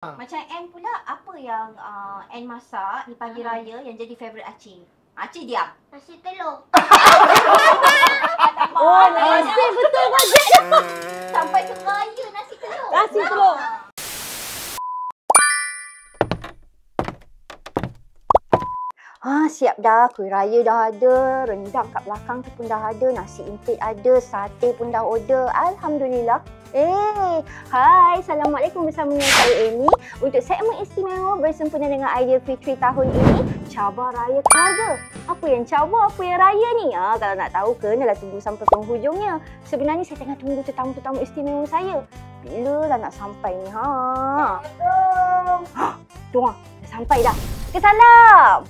Macam Ann pula, apa yang Ann masak di pagi raya yang jadi favourite Acik? Acik diam. Nasi telur. Oh, nasi betul bajet dah. Sampai ke raya nasi telur. Nasi telur. Siap dah. Kuih raya dah ada. Rendang kat belakang tu pun dah ada. Nasi impit ada. Sate pun dah order. Alhamdulillah. Hai. Assalamualaikum bersama dengan saya Amy. Untuk segmen istimewa bersempena dengan Idea Fitri tahun ini, Cabar Raya Keluarga. Apa yang cabar, apa yang raya ni? Kalau nak tahu, kenalah tunggu sampai penghujungnya. Sebenarnya saya tengah tunggu tetamu-tetamu istimewa saya. Bila lah nak sampai ni? Tu dah sampai dah. Salam.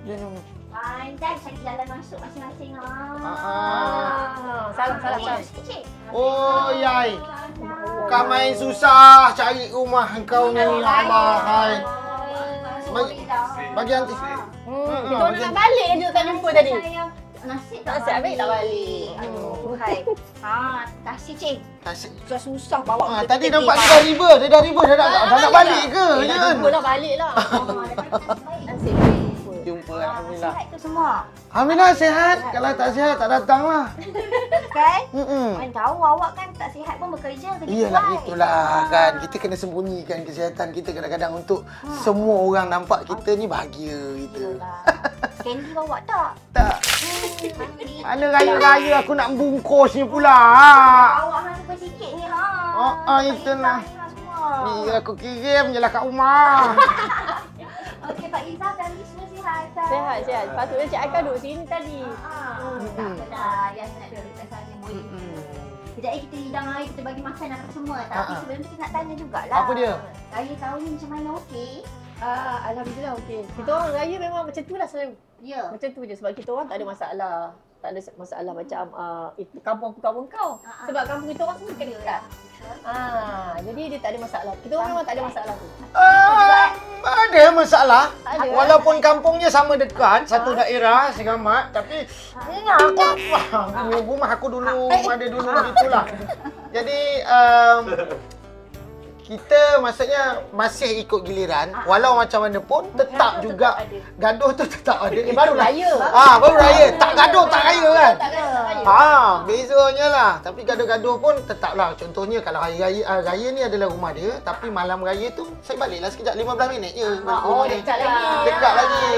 Jom. Pandai cari jalan masuk masing-masing. Salam. Oh, yai. Bukan main susah cari rumah kau ni, Allah. Hai. Bagi nanti. Kita orang nak balik je tak jumpa tadi. Nasi Tak siap ambil tak balik. Hai. Kasih Cik. Kasih. Susah bawa. Tadi nampak dia dah riba. Dia dah nak balik ke? Dah jumpa lah, balik lah. Nasib Jumpa, Alhamdulillah. Sihat tu semua. Alhamdulillah sihat. Kalau tak sihat, tak datang lah. Kan? Mana tahu awak kan tak sihat pun bekerja. Iyalah, itulah kan. Kita kena sembunyikan kesihatan kita kadang-kadang untuk semua orang nampak kita ni bahagia gitu. Candy bawa tak? Tak. Mana raya-raya aku nak bungkus ni pula. Awak hang suka sikit ni Itulah. Ni aku kirim je lah kat rumah. Okey, Pak Izzah dan semua sihat. Sihat. Patutnya Cik Aika duduk sini tadi. Tak apa dah. Yang nak duduk kat sana boleh. Kejap lagi kita hidang air, kita bagi makan apa semua. Tapi sebelum tu kita nak tanya jugalah. Apa dia? Raya tahun ni macam mana, okey? Alhamdulillah okey. Kita orang raya memang macam tu lah selalu. Ya. Macam tu je sebab kita orang tak ada masalah. Tak ada masalah macam itu kampung kau. Sebab kampung kita orang semua dekat. Jadi dia tak ada masalah. Kita orang memang tak ada masalah tu. Ada masalah. Ada. Walaupun kampungnya sama dekat, satu daerah, Segamat, tapi rumah aku dulu ada dulu gitulah. Jadi kita maksudnya masih ikut giliran, walau macam mana pun tetap juga gaduh tu tetap ada. Baru raya. Baru raya. Tak gaduh tak raya kan? Tak Bezanya lah. Tapi gaduh-gaduh pun tetaplah. Contohnya kalau hari raya, raya ni adalah rumah dia, tapi malam raya tu saya baliklah sekejap 15 minit je. Dekat lagi. Dekat lagi.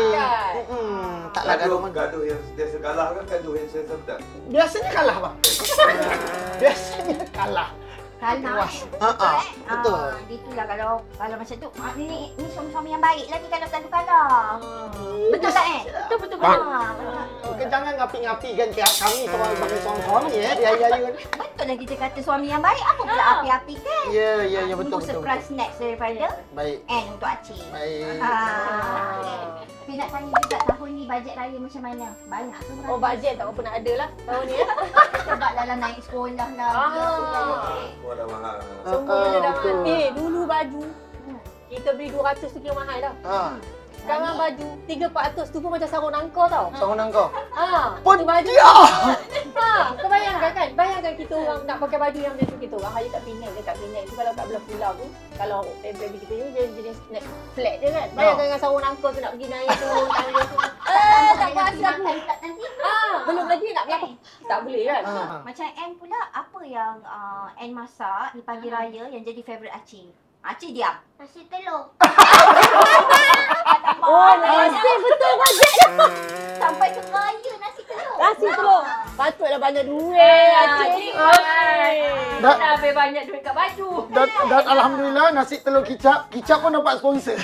Taklah gaduh yang sentiasa kalah kan, gaduh yang sentiasa menang. Biasanya kalah bang. Biasanya kalah. Betul. Itulah kalau macam tu. Ni suami-suami yang baik lagi kalau kalah. Betul tak Betul. Bukan jangan ngapi-ngapikan kami sebagai suami di hari-hari ni. Betul lah kita kata suami yang baik. Apa pula api-api kan? Ya betul. Tunggu surprise snacks daripada Baik. And untuk Acik. Baik. Tapi nak tanya juga tahun ni bajet raya macam mana? Banyak tu. Bajet tak apa nak ada lah tahun ni. Sebab dalam naik sekolah lah. Semua dah mahal. Semua benda dah mahal. Dulu baju kita beli 200 tu kira mahal dah. Sekarang baju 300-400 tu pun macam sarung nangkau tau. Sarung nangkau. Pun baju. Kau bayangkan kan? Bayangkan kita orang nak pakai baju yang macam tu, kita orang raya kat Penang je. Kat Penang tu kalau kat belah pulau tu, kalau baby kita ni jenis flat je kan. Bayangkan dengan sarung nangkau tu nak pergi naik tu, tangga tu. Tak kuasa aku. Belum lagi nak berapa. Tak boleh kan? Macam Ann pula, apa yang Ann masak di pagi raya yang jadi favourite Acik? Acik diam. Nasi telur. Nasi betul bajet dah. Sampai ke raya nasi telur. Nasi telur. Patutlah banyak duit Acik. Dah habis banyak duit kat baju. Dan Alhamdulillah nasi telur kicap pun dapat sponsor.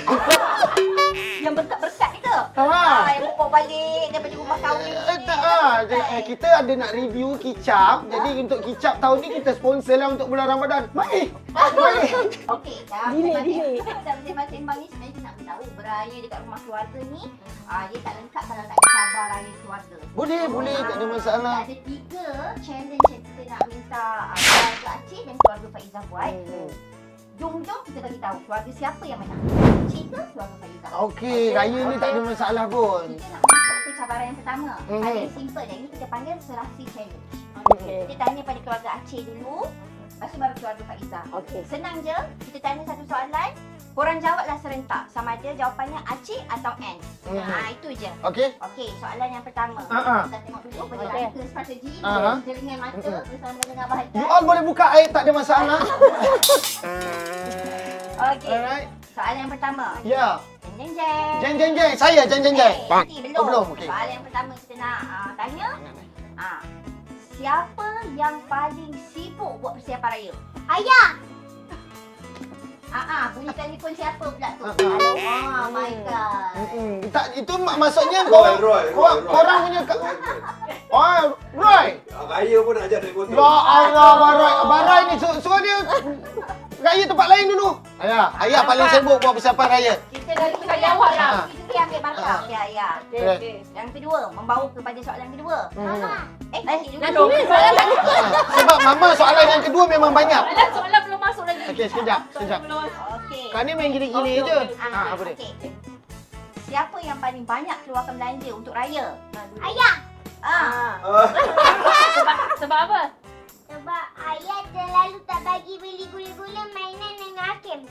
Yang berkat-berkat itu. Yang bawa balik daripada rumah kahwin. Kita ada nak review kicap. Jadi untuk kicap tahun ni kita sponsor lah untuk bulan Ramadan. Mari. Okey, dah. Delay. Sembang ni sebenarnya kita nak beritahu beraya dekat rumah keluarga ni, dia tak lengkap kalau tak ada cabar raya keluarga. Boleh, tak ada masalah. Ada 3 challenge yang kita nak minta keluarga Acik dan keluarga Pak Izzah buat. Jom kita bagi tahu keluarga siapa yang menang. Cerita keluarga Faiza. Okey, raya ni tak ada masalah pun. Kita nak masuk ke cabaran yang pertama. Paling simple dan ini kita panggil serasi challenge. Okey. Kita tanya pada keluarga Aceh dulu, lepas tu baru keluarga Faiza. Okey. Senang je, kita tanya satu soalan, korang jawablah serentak. Sama ada jawapannya Aceh atau N. Itu je. Okey. Okey, soalan yang pertama. Kita tengok dulu bagi kita strategi, jelingan mata bersama dengan Bahagia. You all boleh buka air, tak ada masalah. Okey. Alright. Soalan yang pertama. Ya. Jeng jeng. Jeng jeng jeng. Saya jeng jeng jeng. Belum. Oh, belum. Okey. Soalan yang pertama kita nak tanya. Siapa yang paling sibuk buat persiapan raya? Ayah. Bunyi telefon siapa pula tu? Oh my god. Tak, itu maksudnya Roy. korang punya Roy. Raya pun nak ajak naik motor. Ya Allah, Barai ni suruh dia raya tempat lain dulu. Ayah paling sibuk buat persiapan raya. Kita dari jawab lah. Kita ambil markah. Ya. Yang kedua, membawa kepada soalan kedua. Sebab Mama soalan yang kedua memang banyak. Soalan belum masuk lagi. Okey, sekejap. Okey. Kau ni main gini-gini je. Apa dia? Okey. Siapa yang paling banyak keluarkan belanja untuk raya? Ayah. Sebab apa? Sebab ayah terlalu tak bagi beli gula-gula mainan dengan Hakim.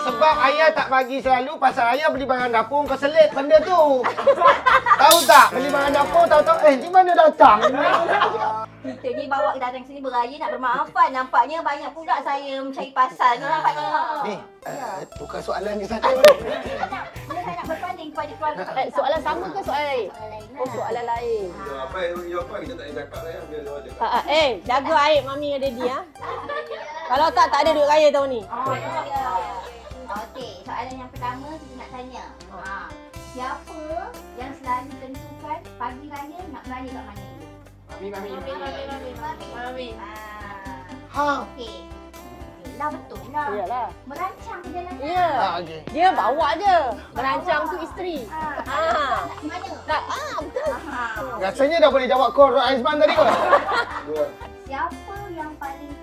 Sebab ayah tak bagi selalu pasal ayah beli barang dapur kau selit benda tu. Tahu tak? Beli barang dapur tahu-tahu di mana datang? Kita ni bawa datang sini beraya nak bermaafan. Nampaknya banyak pula saya mencari pasal. Kau nampak tengok. Ni, tukar soalan ni sana. Dia nak bertanding kepada keluarga. Soalan sama ke soalan lain? Oh, soalan lain. Apa kita tak payah cakap lah ya. Biar dia orang cakap. Jaga aib mami ada dia. Kalau tak ada duit raya tahun ni. Okey, soalan yang pertama kita nak tanya. Siapa yang selalu tentukan pagi raya nak beraya kat mana? Mami. Okey. Yelah, betul lah. Iyalah. Merancang perjalanan. Ya. Okey. Dia bawa je. Merancang tu isteri. Nak pergi mana? Betul. Rasanya dah boleh jawab call Rod Aizman tadi kot. Siapa yang paling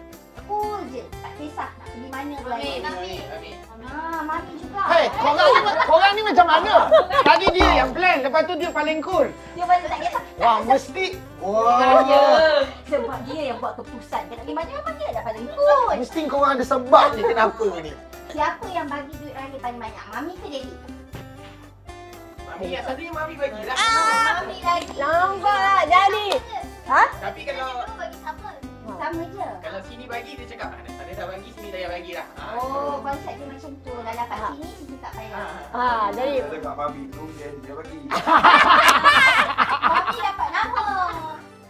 cool je? Tak kisah nak pergi mana beraya. Mami juga. Hei, korang ni macam mana? Tadi dia yang plan, lepas tu dia paling cool. Dia paling tak kisah. Wah, mesti. Sebab dia yang buat keputusan. Dia nak pergi mana memang dia dah paling cool. Mesti korang ada sebab ni kenapa ni. Siapa yang bagi duit raya paling banyak? Mami ke Daddy? Mami yang satunya Mami bagilah. Mami lagi. Nampak tak jadi? Tapi kalau Bagi sama. Sama je. kalau sini bagi dia cakap ada dah bagi sini dah bagi dah. Oh, konsep dia macam tu. Dah dapat sini, sini tak payah. Jadi Dia cakap Mami tu dia bagi. Mami dapat nama.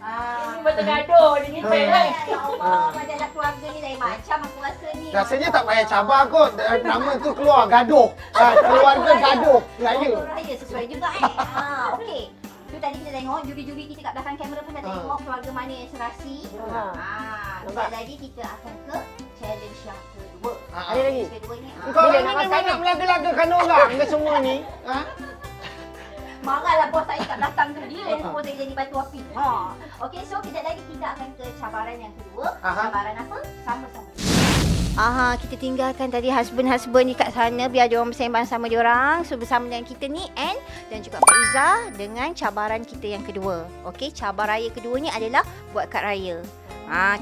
Ini bergaduh ni ni kan. Ya Allah, macam dah keluarga ni lain macam aku rasa ni. Rasanya tak payah cabar kot. Nama tu keluar gaduh. Keluarga gaduh. Raya. Raya sesuai juga okey. Tu tadi kita tengok juri-juri kita kat belakang kamera pun dah tengok keluarga mana yang serasi. Sekejap lagi kita akan ke challenge yang kedua. ada lagi. Kedua ni. Kau ni memang nak melaga-lagakan orang ke semua ni? Marahlah bos saya kat belakang tu. Dia yang semua saya jadi batu api. Okey, so kejap lagi kita akan ke cabaran yang kedua. Cabaran apa? Sama-sama. Kita tinggalkan tadi husband ni kat sana biar dia orang bersembang sama dia orang. So bersama dengan kita ni Ann dan juga Faiza dengan cabaran kita yang kedua. Okey, cabaran raya kedua ni adalah buat kad raya.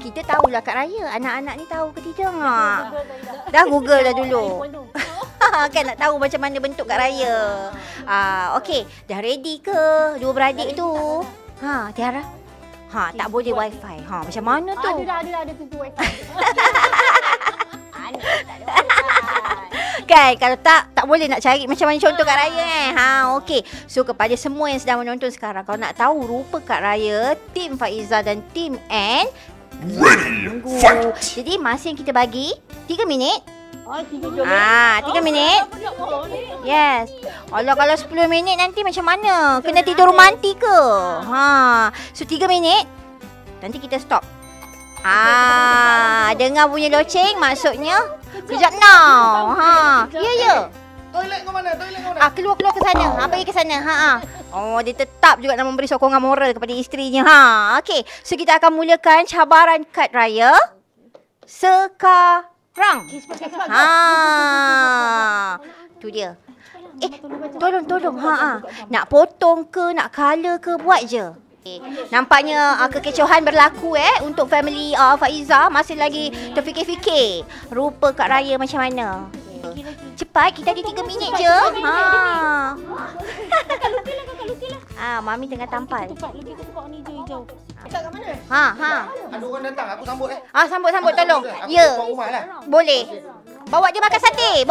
Kita tahulah kad raya. Anak-anak ni tahu ke tidak? Dah Google dah dulu. Kan nak tahu macam mana bentuk kad raya. Okey, dah ready ke dua beradik tu? Tiara. Tak boleh wifi. Macam mana tu? Ada pintu wifi. Kan kalau tak boleh nak cari macam mana contoh kad raya okey. So kepada semua yang sedang menonton sekarang, kalau nak tahu rupa kad raya tim Faiza dan tim Ann, tunggu. Jadi masa yang kita bagi 3 minit. 3 minit. Yes. Allah, kalau 10 minit nanti macam mana? Kena tidur romantik ke? So 3 minit. Nanti kita stop. Dengar bunyi loceng maksudnya kejap now. Ya. Toilet kau mana? Keluar ke sana. Pergi ke sana. Dia tetap juga nak memberi sokongan moral kepada isterinya. Okey. So kita akan mulakan cabaran kad raya sekarang. sekarang. Tu dia. Tolong. Nak potong ke, nak color ke, buat je. Nampaknya kekecohan berlaku untuk family Faiza. Masih lagi terfikir-fikir rupa Kak Raya macam mana. Cepat, kita ada 3 minit je. Mami tengah tampal. Kat mana? Ada orang datang, aku sambut Sambut tolong. Ya. Rumah lah. Boleh. Bawa dia makan sate.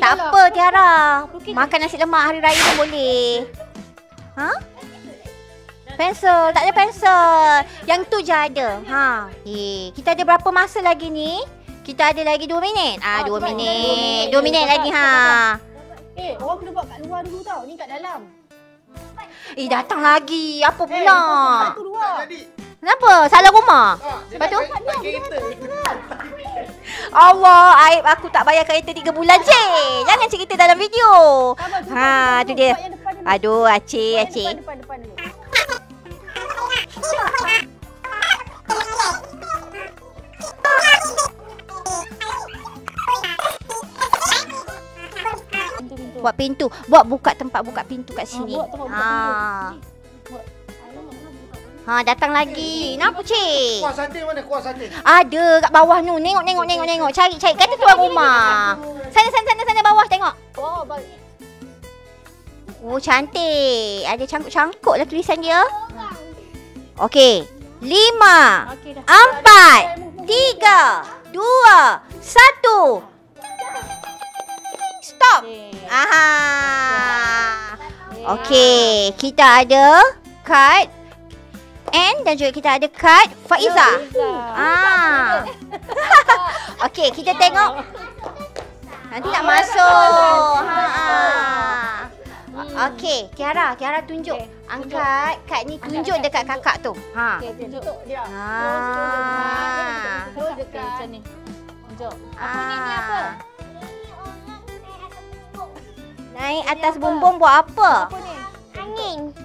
Tak apa Tiara. Makan nasi lemak hari raya pun boleh. Pensel, tak ada pensel. Yang tu je ada. Kita ada berapa masa lagi ni? Kita ada lagi 2 minit. 2 minit. 2 minit lagi Orang kena buat kat luar dulu tau. Ni kat dalam. Datang lagi. Apa pula? Satu luar. Kenapa? Salah rumah? Lepas tu? Allah, aib aku tak bayar kereta 3 bulan je. Jangan cerita dalam video. Tu dia. Aduh, Aceh. Depan dulu. Buat pintu. Buka tempat buka pintu kat sini. Datang lagi. Kenapa, Cik? Kuah sate mana? Kuah sate. Ada kat bawah tu. Tengok. Cari. Kata tuan rumah. Sana bawah tengok. Cantik. Ada cangkuk lah tulisan dia. Okey. 5, 4, 3, 2, 1. Stop. Okey, kita ada kad N dan juga kita ada kad Faiza. Okey, kita tengok. Nanti nak masuk. Okey, Tiara tunjuk. Angkat kad ni, tunjuk dekat kakak tu. Okey, tunjuk dia. Terus dekat macam ni. Tunjuk. Apa ni apa? Naik atas bumbung buat apa? Apa ni?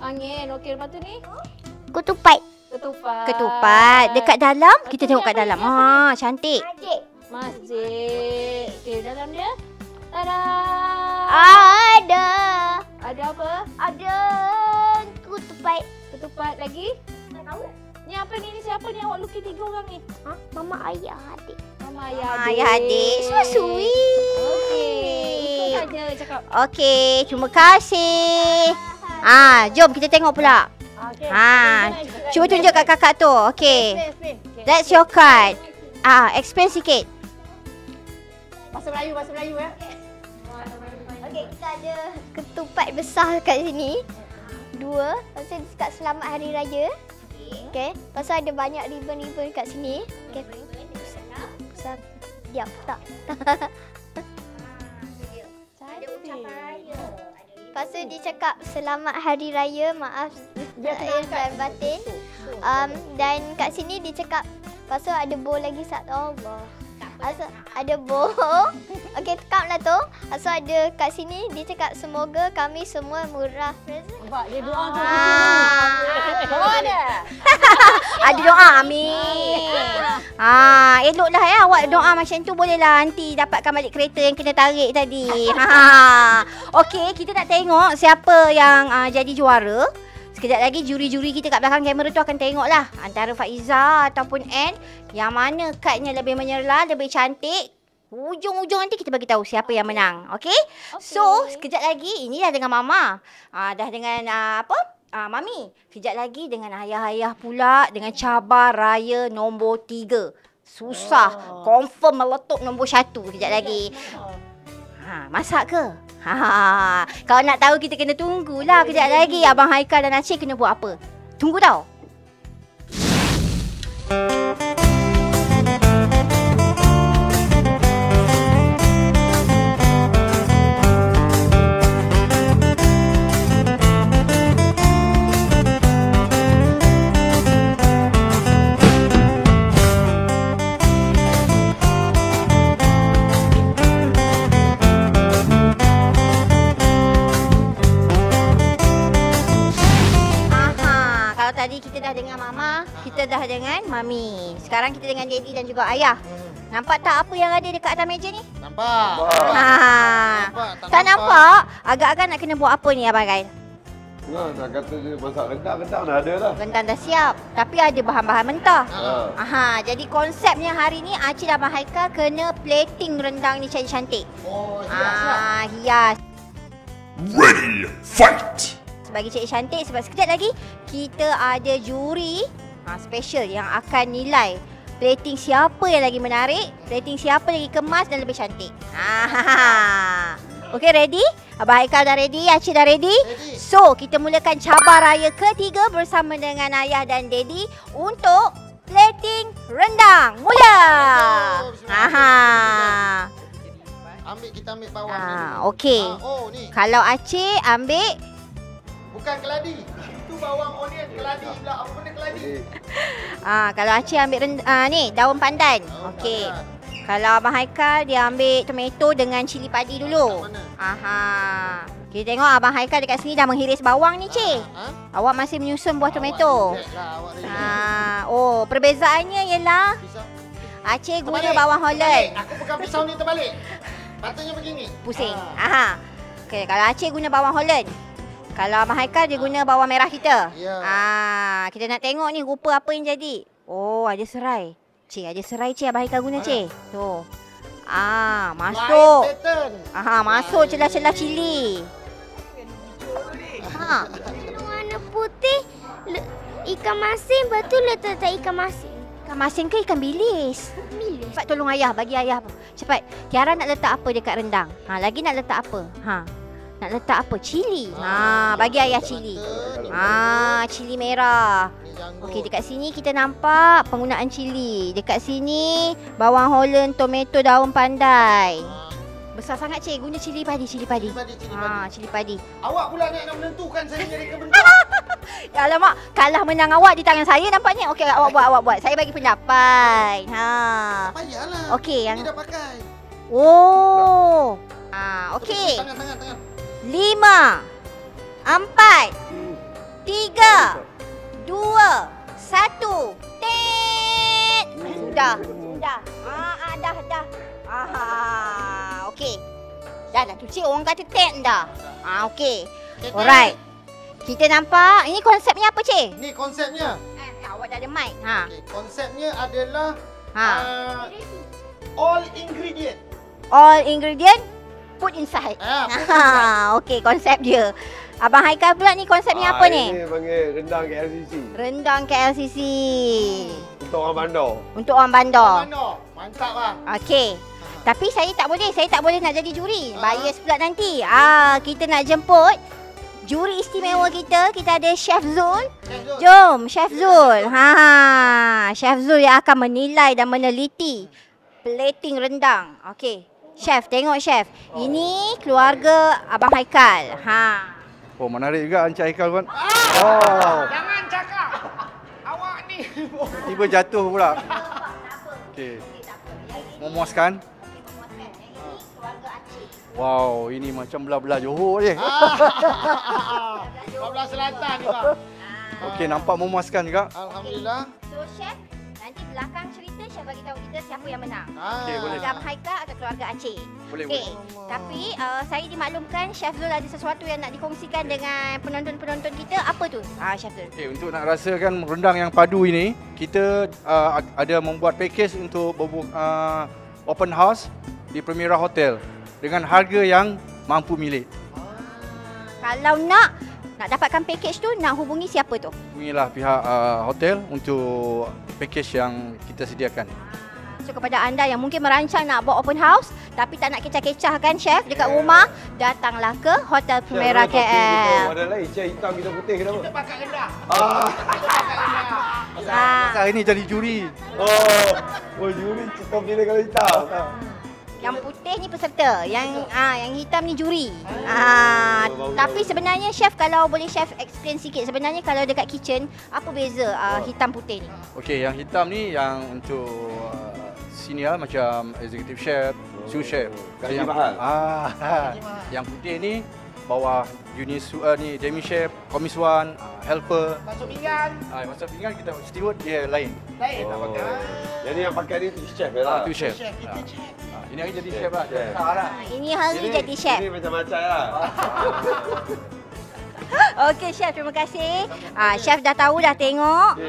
Angin. Okey, lepas tu ni? Ketupat. Ketupat. Dekat dalam, kita tengok kat dalam. Cantik. Masjid. Okey, dalam dia? Tada! Ada apa? Ada Ketupat lagi? Ni apa ni? Ni siapa ni awak lukis 3 orang ni? Mama, ayah, adik. Mama, ayah, Ayah adik. So sweet. Okey. Itu saja cakap. Okey, terima kasih. Jom kita tengok pula. Okey. Cuba tunjuk kat kakak tu. Okey. That's your card. Explain sikit. Bahasa Melayu Okey, kita ada ketupat besar kat sini. 2. Lepas tu dia cakap selamat hari raya. Okey. Lepas tu ada banyak ribbon-ribbon kat sini. Okey. Besar. Diam, tak. Lepas tu dia cakap selamat hari raya, maaf lahir dan batin. Dan kat sini dia cakap, lepas tu ada bowl lagi satu. Allah. Ada bowl. Okey, tekaplah tu. Lepas tu ada kat sini dia cakap semoga kami semua murah rezeki. Nampak dia doa tu. Doa ada. Ada doa, amin. Eloklah awak doa macam tu, bolehlah nanti dapatkan balik kereta yang kena tarik tadi. Okey, kita nak tengok siapa yang jadi juara. Sekejap lagi juri-juri kita kat belakang kamera tu akan tengoklah antara Faiza ataupun N yang mana kadnya lebih menyerlah, lebih cantik. Hujung-hujung nanti kita bagi tahu siapa yang menang. Okey? So, sekejap lagi ini dah dengan mama. Dah dengan mami. Sekejap lagi dengan ayah-ayah pula dengan cabar raya nombor 3. Susah. Confirm meletup nombor 1 sekejap lagi. Masak ke? Kalau nak tahu kita kena tunggulah kejap lagi Abang Haikal dan Aceh kena buat apa. Tunggu tau. Tadi kita dah dengan mama, kita dah dengan mami. Sekarang kita dengan daddy dan juga ayah. Nampak tak apa yang ada dekat atas meja ni? Nampak. Tak nampak? Agak-agak nak kena buat apa ni Abang Gail? Nak kata dia masak rendang dah ada lah. Rendang dah siap. Tapi ada bahan-bahan mentah. Jadi konsepnya hari ni Acik dan Abang Haikal kena plating rendang ni cantik-cantik. Oh, hias lah. Hias. Ready, fight! Bagi Cik cantik sebab sekejap lagi kita ada juri special yang akan nilai plating siapa yang lagi menarik, plating siapa lagi kemas dan lebih cantik. Okey, ready? Abang Haikal dah ready, Acik dah ready? So, kita mulakan cabar raya ketiga bersama dengan ayah dan daddy untuk plating rendang. Mula! Kita ambil bawang ni. Okey. Oh, ni. Kalau Acik ambil Bukan keladi. Itu bawang onion keladi pula. Apa benda keladi? kalau Acik ambil ni daun pandan. Okey. Kalau Abang Haikal dia ambil tomato dengan cili padi dulu. Kita tengok Abang Haikal dekat sini dah menghiris bawang ni, Cik. Awak masih menyusun buah tomato. Perbezaannya ialah Acik guna bawang Holland. Aku pegang pisau ni terbalik. Patutnya begini. Pusing. Okey, kalau Acik guna bawang Holland. Kalau Abang Haikal dia guna bawang merah kita. Kita nak tengok ni rupa apa yang jadi. Oh, ada serai. Cik, ada serai Cik Abang Haikal guna Cik. Tu. Masuk. Masuk celah-celah cili. Warna putih ikan masin, lepas tu letak ikan masin. Ikan masin ke ikan bilis? Bilis. Cepat tolong ayah, bagi ayah. Cepat. Tiara nak letak apa dekat rendang? Lagi nak letak apa? Nak letak apa? Cili. Bagi ayah cili. Cili merah. Okey, dekat sini kita nampak penggunaan cili. Dekat sini bawang Holland, tomato, daun pandai. Besar sangat Cik, guna cili padi. Cili padi. Awak pula nak menentukan saya jadi kebentuk. Alamak, kalah menang awak di tangan saya nampaknya. Okey, awak buat. Saya bagi pendapat. Payahlah. Okey, yang dah pakai. Okey. Tangan. 5 4 3 2 1 tet. Sudah. Dah. Okey. Dah tu Cik, orang kata tet dah. Okey. Alright. Kita nampak ini konsepnya apa Cik? Ni konsepnya. Awak dah ada mic. Okay, konsepnya adalah all ingredient. All ingredient put inside. Okey, konsep dia. Abang Haikal pula ni konsepnya apa ni? Ini panggil rendang KLCC. Rendang KLCC. Untuk orang bandar. Untuk orang bandar. Mantap bang. Okey. Tapi saya tak boleh nak jadi juri. Bias pula nanti. Kita nak jemput juri istimewa kita. Kita ada Chef Zul. Jom, Chef Zul. Chef Zul yang akan menilai dan meneliti plating rendang. Okey. Chef, tengok Chef. Ini keluarga Abang Haikal. Oh, menarik juga Encik Haikal kan. Jangan cakap. Awak ni. Tiba jatuh pula. Okey. Memuaskan. Wow, ini macam belah-belah Johor je. Belah selatan ni bang. Okey, nampak memuaskan juga. Alhamdulillah. So Chef, nanti belakang cerita Chef bagi tahu kita siapa yang menang. Okey, boleh. Abang Haikal atau keluarga Acik. Boleh. Tapi saya dimaklumkan Chef Zul ada sesuatu yang nak dikongsikan dengan penonton-penonton kita. Apa tu? Chef Zul. Okey, untuk nak rasakan rendang yang padu ini, kita ada membuat package untuk open house di Primera Hotel dengan harga yang mampu milik. Kalau nak dapatkan package tu, nak hubungi siapa tu? Hubungilah pihak hotel untuk package yang kita sediakan. So kepada anda yang mungkin merancang nak buat open house tapi tak nak kecah-kecah kan Chef dekat rumah, datanglah ke Hotel Primera KL. Ada lain chai hitam kita putih kenapa? Kita pakai rendah. Hari ni jadi juri. Oh juri kita pilih kalau hitam. Yang putih ni peserta, yang hitam ni juri. Tapi sebenarnya Chef, kalau boleh Chef explain sikit, sebenarnya kalau dekat kitchen apa beza hitam putih ni? Okey, yang hitam ni yang untuk senior macam executive chef, sous chef. Gaji mahal. Yang putih ni bawah junior ni demi chef, komisuan, helper. Masuk pinggan. Masuk pinggan kita steward dia lain. Lain tak pakai. Jadi yang pakai ni tu chef lah. Tu chef. Ini hari jadi chef lah. Ini hari jadi chef. Ini macam-macam lah. Okey chef, terima kasih. Chef dah tahu, dah tengok.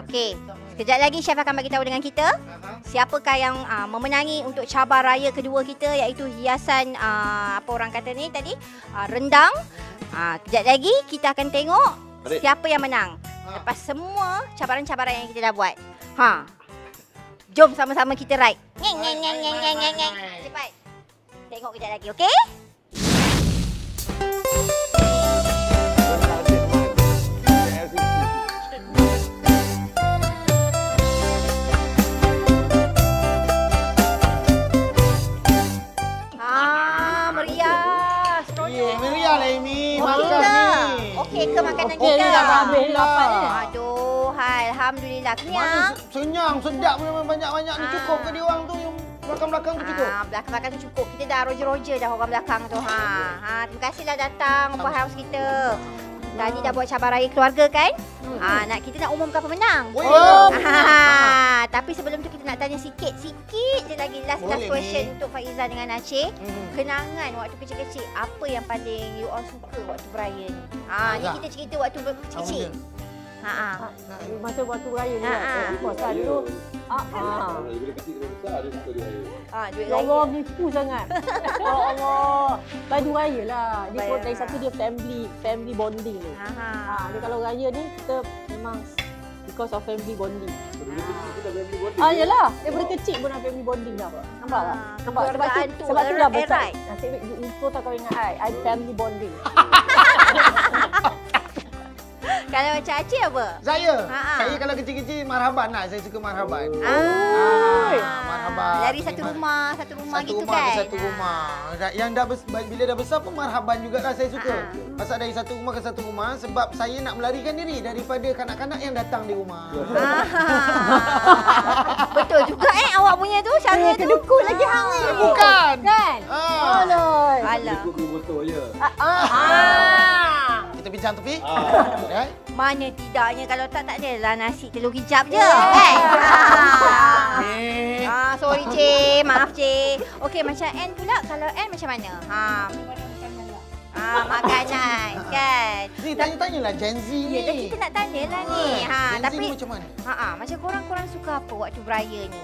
Okey. Sekejap lagi chef akan bagi tahu dengan kita siapakah yang memenangi untuk cabar raya kedua kita, iaitu hiasan apa orang kata ni tadi, rendang. Kejap lagi kita akan tengok siapa yang menang lepas semua cabaran-cabaran yang kita dah buat. Jom sama-sama kita ride. Cepat. Tengok kejap lagi, okey? Meriah lah Amy. Makan ni. Okey ke makanan kita? Alhamdulillah. Aduh, alhamdulillah. Kenyang. Senyang, sedap memang banyak-banyak ni. Cukup ke dia orang tu yang belakang-belakang tu cukup? Belakang-belakang tu cukup. Kita dah roger-roger dah orang belakang tu. Terima kasihlah datang open house kita. Tadi dah buat cabar raya keluarga kan? Kita nak umumkan pemenang. Tapi sebelum tu kita nak tanya sikit je lagi last question untuk Faiza dengan Aceh. Kenangan waktu kecil-kecil, apa yang paling you all suka waktu beraya ni? Ni kita cerita waktu kecil-kecil. Masa waktu beraya ni puasa tu. Bila kecil kita besar ada suka dia raya. Duit Ya raya. Allah, nipu sangat. Ya Allah. Baju raya lah. Dia pun dari satu dia family bonding ni. Dia kalau raya ni kita memang because of family bonding. Bila kecil kita family bonding. Yalah. Daripada kecil pun dah family bonding dah. Nampak tak? Nampak sebab tu dah besar. Nasib baik info tak kau ingat I family bonding. Kalau macam Aceh apa? Saya kalau kecil-kecil marhaban lah. Saya suka marhaban. Marhaban. Dari satu rumah gitu rumah kan? ke satu rumah. Yang bila dah besar pun marhaban jugalah saya suka. Pasal dari satu rumah ke satu rumah sebab saya nak melarikan diri daripada kanak-kanak yang datang di rumah. Betul juga awak punya tu cara tu. Kedekut lagi hangat. Bukan. Kan? Aloi. Alah. Ikut ke botol je. Kita bincang tepi. Mana tidaknya kalau tak adalah nasi telur hijab je kan? Sorry Cik, maaf Cik. Okey, macam Ann pula, kalau Ann macam mana? Makanan kan. Ni tanya-tanyalah Gen Z ni. Ya, kita nak tanyalah ni. Gen Z Tapi ni macam mana? macam korang suka apa waktu beraya ni?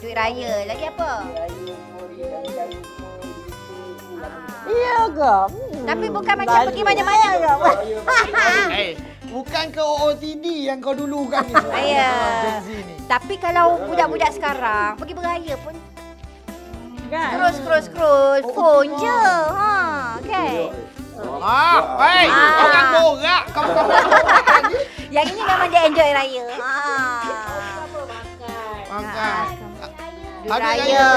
Duit raya. Lagi apa? Iya ke? Tapi bukan macam pergi mana-mana ke? Bukan ke OOTD yang kau dulu kan ni. Gen Z ni. Tapi kalau budak-budak sekarang pergi beraya pun scroll phone je. Kan? Baik. Orang borak kau Yang ini memang dia enjoy raya. makan. Duit raya.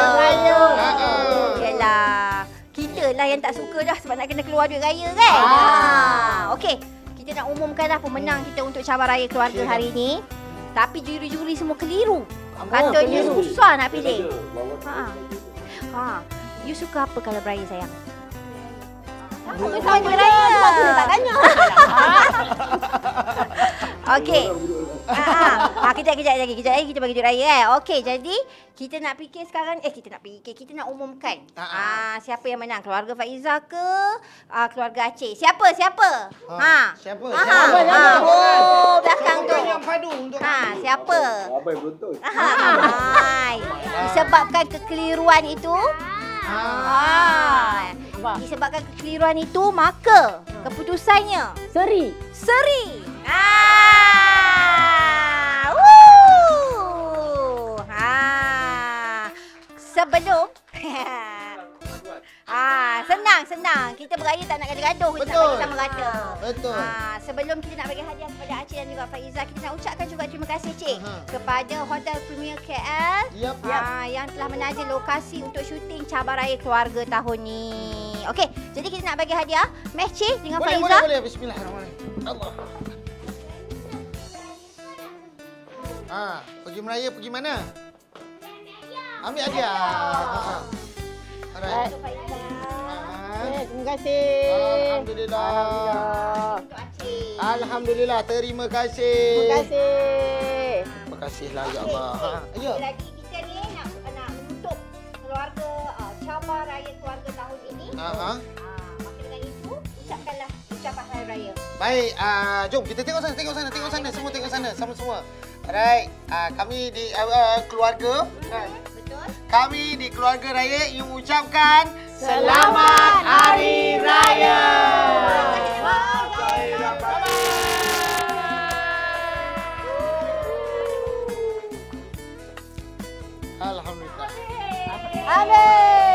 Yalah. Kita lah yang tak suka dah sebab nak kena keluar duit raya kan. Okey. Kita nak umumkanlah pemenang kita untuk cabar raya keluarga hari ini. Tapi juri-juri semua keliru. Katanya susah nak pilih. You suka apa kalau beraya sayang? Duit raya. Tak tanya. Okey. Kejap lagi kita bagi duit raya Okey, jadi kita nak fikir sekarang kita nak umumkan. Siapa yang menang? Keluarga Faiza ke keluarga Aceh? Siapa? Siapa? Belakang tu. Yang padu untuk siapa? Abai betul. Disebabkan kekeliruan itu disebabkan kekeliruan itu maka keputusannya Seri. Sebelum senang. Kita beraya tak nak gaduh-gaduh, kita nak bagi sama rata. Betul. Sebelum kita nak bagi hadiah kepada Aceh dan juga Faiza, kita nak ucapkan juga terima kasih Cik kepada Hotel Premier KL yang telah menaja lokasi untuk syuting cabar raya keluarga tahun ni. Okey, jadi kita nak bagi hadiah match Cik dengan Faiza. Boleh. Bismillahirrahmanirrahim. Allah. Pergi meraya pergi mana? Ambil hadiah. Alright. Terima Terima kasih. Alhamdulillah. Alhamdulillah. Terima kasih. Terima kasih. Terima kasihlah ya Allah. Ya. Lagi kita ni nak menutup keluarga cabar raya keluarga tahun ini. Maka dengan itu ucapkanlah ucapan hari raya. Baik, jom kita tengok sana, semua tengok sana, sama-sama. Alright, kami di keluarga. Betul. Kami di keluarga raya ingin mengucapkan Selamat Hari Raya. Alhamdulillah. Amin.